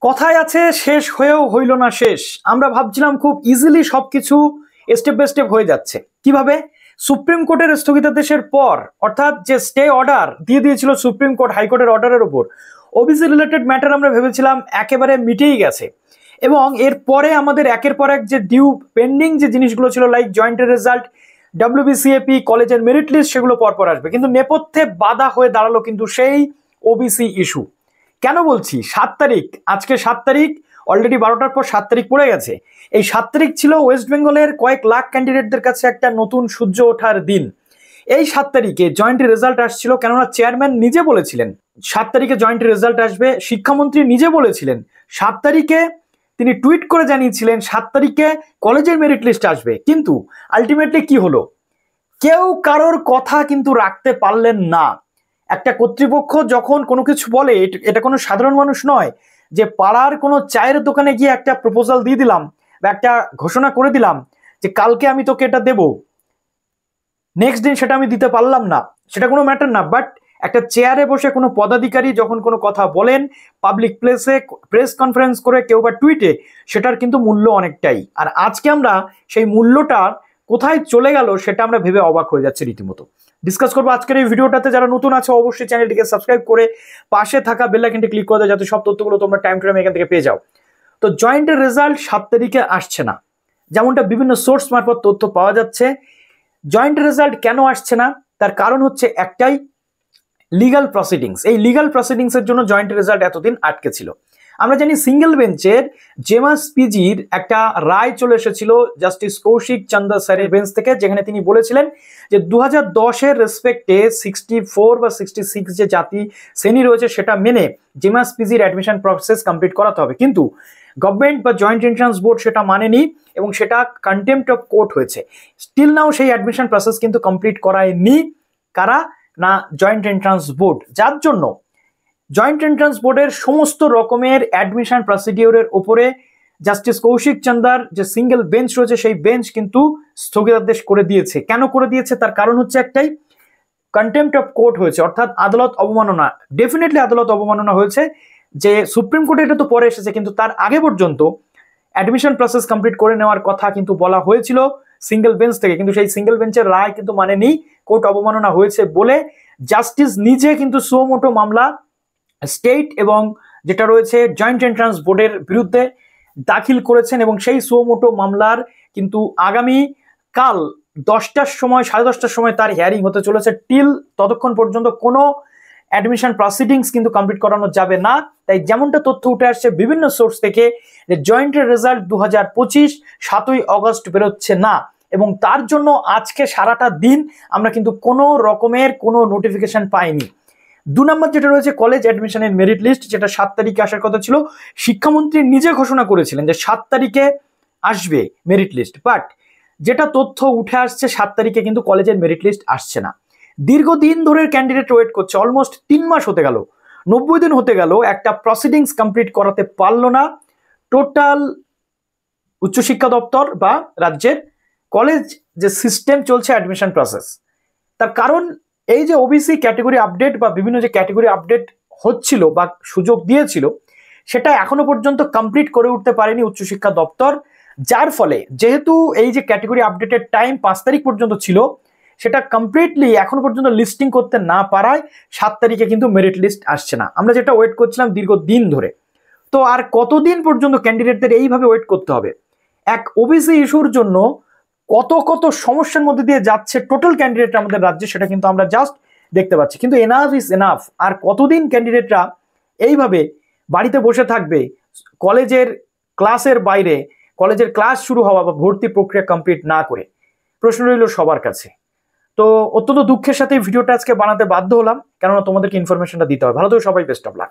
কথায় আছে শেষ হয়েও হইল না শেষ। আমরা ভাবছিলাম খুব ইজিলি সবকিছু স্টেপ বাই স্টেপ হয়ে যাচ্ছে। কিভাবে? সুপ্রিম কোর্টের স্থগিতাদেশের পর, অর্থাৎ যে স্টে অর্ডার দিয়ে দিয়েছিল সুপ্রিম কোর্ট হাইকোর্টের অর্ডারের উপর, ওবিসি রিলেটেড ম্যাটার আমরা ভেবেছিলাম একেবারে মিটেই গেছে এবং এরপরে আমাদের একের পর এক যে ডিউ পেন্ডিং যে জিনিসগুলো ছিল, লাইক জয়েন্টের রেজাল্ট, ডাব্লিউবিসিএপি, কলেজের মেরিট লিস্ট, সেগুলো পরপর আসবে। কিন্তু নেপথ্যে বাধা হয়ে দাঁড়ালো কিন্তু সেই ওবিসি ইস্যু। কেন বলছি 7 তারিখ? আজকে 7 তারিখ, অলরেডি 12টার পর 7 তারিখ পড়ে গেছে। এই 7 তারিখ ছিল ওয়েস্ট বেঙ্গলের কয়েক লাখ ক্যান্ডিডেটদের কাছে একটা নতুন সূর্য ওঠার দিন। এই 7 তারিখে জয়েন্ট রেজাল্ট আসছিল, কেননা চেয়ারম্যান নিজে বলেছিলেন 7 তারিখে জয়েন্ট রেজাল্ট আসবে। শিক্ষামন্ত্রী নিজে বলেছিলেন 7 তারিখে, তিনি টুইট করে জানিয়েছিলেন 7 তারিখে কলেজের মেরিট লিস্ট আসবে। কিন্তু আলটিমেটলি কি হলো? কেউ কারোর কথা কিন্তু রাখতে পারলেন না। একটা কর্তৃপক্ষ যখন কোনো কিছু বলে, এটা কোনো সাধারণ মানুষ নয় যে পাড়ার কোনো চায়ের দোকানে গিয়ে একটা প্রপোজাল দিয়ে দিলাম বা একটা ঘোষণা করে দিলাম যে কালকে আমি তোকে এটা দেব, নেক্সট দিন সেটা আমি দিতে পারলাম না, সেটা কোনো ম্যাটার না। বাট একটা চেয়ারে বসে কোনো পদাধিকারী যখন কোনো কথা বলেন, পাবলিক প্লেসে প্রেস কনফারেন্স করে কেউ বা টুইটে, সেটার কিন্তু মূল্য অনেকটাই। আর আজকে আমরা সেই মূল্যটা কোথায় চলে গেল সেটা আমরা ভেবে অবাক হয়ে যাচ্ছে রীতিমতো। ডিসকাস করবো আজকের এই ভিডিওটাতে। যারা নতুন আছে অবশ্যই চ্যানেলটিকে সাবস্ক্রাইব করে পাশে থাকা বেল আইকনটি ক্লিক করে দাও, যাতে সব তথ্যগুলো তোমরা টাইম টু টাইম এখান থেকে পেয়ে যাও। তো জয়েন্টের রেজাল্ট 7 তারিখে আসছে না, যেমনটা বিভিন্ন সোর্স মারফত তথ্য পাওয়া যাচ্ছে। জয়েন্ট রেজাল্ট কেন আসছে না? তার কারণ হচ্ছে একটাই, লিগাল প্রসিডিংস। এই লিগাল প্রসিডিংস এর জন্য জয়েন্ট রেজাল্ট এতদিন আটকে ছিল। আমরা জানি সিঙ্গেল বেঞ্চের জেমাস পিজির একটা রায় চলে এসেছিল জাস্টিস কৌশিক চন্দ্র স্যারের বেঞ্চ থেকে, যেখানে তিনি বলেছিলেন যে 2010-এর রেসপেক্টে 64 বা 66 যে জাতি শ্রেণী রয়েছে সেটা মেনে জেমাস পিজির অ্যাডমিশন প্রসেস কমপ্লিট করাতে হবে। কিন্তু গভর্নমেন্ট বা জয়েন্ট এন্ট্রান্স বোর্ড সেটা মানেনি এবং সেটা কন্টেম্পট অফ কোর্ট হয়েছে। স্টিল নাও সেই অ্যাডমিশন প্রসেস কিন্তু কমপ্লিট করায়নি। কারা? না, জয়েন্ট এন্ট্রান্স বোর্ড। যার জন্য জয়েন্ট এন্ট্রান্স বোর্ডের সমস্ত রকমের অ্যাডমিশন প্রসিডিওরের উপরে জাস্টিস কৌশিক চন্দার যে সিঙ্গেল বেঞ্চ রয়েছে সেই বেঞ্চ কিন্তু স্থগিতাদেশ করে দিয়েছে। কেন করে দিয়েছে? তার কারণ হচ্ছে একটাই, কন্টেম্পট অফ কোর্ট হয়েছে, অর্থাৎ আদালত অবমাননা। ডেফিনেটলি আদালত অবমাননা হয়েছে। যে সুপ্রিম কোর্টে এটা তো পরে এসেছে, কিন্তু তার আগে পর্যন্ত অ্যাডমিশন প্রসেস কমপ্লিট করে নেওয়ার কথা কিন্তু বলা হয়েছিল সিঙ্গেল বেঞ্চ থেকে, কিন্তু সেই সিঙ্গেল বেঞ্চের রায় কিন্তু মানেনি। কোর্ট অবমাননা হয়েছে বলে জাস্টিস নিজে কিন্তু সুমোটো মামলা স্টেট এবং যেটা রয়েছে জয়েন্ট এন্ট্রান্স বোর্ডের বিরুদ্ধে দাখিল করেছেন এবং সেই সুমোটো মামলার কিন্তু আগামী কাল 10টার সময়, 10:30টার সময় তার হিয়ারিং হতে চলেছে। টিল ততক্ষণ পর্যন্ত কোনো অ্যাডমিশন প্রসিডিংস কিন্তু কমপ্লিট করানো যাবে না। তাই যেমনটা তথ্য উঠে আসছে বিভিন্ন সোর্স থেকে যে জয়েন্টের রেজাল্ট 2025 7ই অগস্ট বেরোচ্ছে না, এবং তার জন্য আজকে সারাটা দিন আমরা কিন্তু কোনো রকমের কোনো নোটিফিকেশন পাইনি। 2 নম্বর যেটা রয়েছে কলেজ অ্যাডমিশনের মেরিট লিস্ট, যেটা 7 তারিখে আসার কথা ছিল। শিক্ষামন্ত্রী নিজে ঘোষণা করেছিলেন যে 7 তারিখে আসবে মেরিট লিস্ট, বাট যেটা তথ্য উঠে আসছে 7 তারিখে কিন্তু কলেজের মেরিট লিস্ট আসছে না। দীর্ঘদিন ধরে ক্যান্ডিডেট ওয়েট করছে, অলমোস্ট 3 মাস হতে গেল, 90 দিন হতে গেল, একটা প্রসিডিংস কমপ্লিট করাতে পারলো না টোটাল উচ্চশিক্ষা দপ্তর বা রাজ্যের কলেজ যে সিস্টেম চলছে অ্যাডমিশন প্রসেস। তার কারণ এই যে ওবিসি ক্যাটেগরি আপডেট বা বিভিন্ন যে ক্যাটেগরি আপডেট হচ্ছিল বা সুযোগ দিয়েছিল, সেটা এখনো পর্যন্ত কমপ্লিট করে উঠতে পারেনি উচ্চশিক্ষা দপ্তর। যার ফলে যেহেতু এই যে ক্যাটেগরি আপডেটের টাইম 5 তারিখ পর্যন্ত ছিল, সেটা কমপ্লিটলি এখনো পর্যন্ত লিস্টিং করতে না পারায় 7 তারিখে কিন্তু মেরিট লিস্ট আসছে না। আমরা যেটা ওয়েট করছিলাম দীর্ঘদিন ধরে। তো আর কতদিন পর্যন্ত ক্যান্ডিডেটদের এইভাবে ওয়েট করতে হবে? এক ওবিসি ইস্যুর জন্য কত কত সমস্যার মধ্যে দিয়ে যাচ্ছে টোটাল ক্যান্ডিডেট আমাদের রাজ্যে, সেটা কিন্তু আমরা জাস্ট দেখতে পাচ্ছি। কিন্তু এনাফ ইজ এনাফ। আর কতদিন ক্যান্ডিডেটরা এইভাবে বাড়িতে বসে থাকবে, কলেজের ক্লাসের বাইরে, কলেজের ক্লাস শুরু হওয়া বা ভর্তি প্রক্রিয়া কমপ্লিট না করে? প্রশ্ন রইল সবার কাছে। তো অত্যন্ত দুঃখের সাথে ভিডিওটা আজকে বানাতে বাধ্য হলাম, কেননা তোমাদেরকে ইনফরমেশনটা দিতে হবে। ভালো থেকো সবাই, বেস্ট অফ লাক।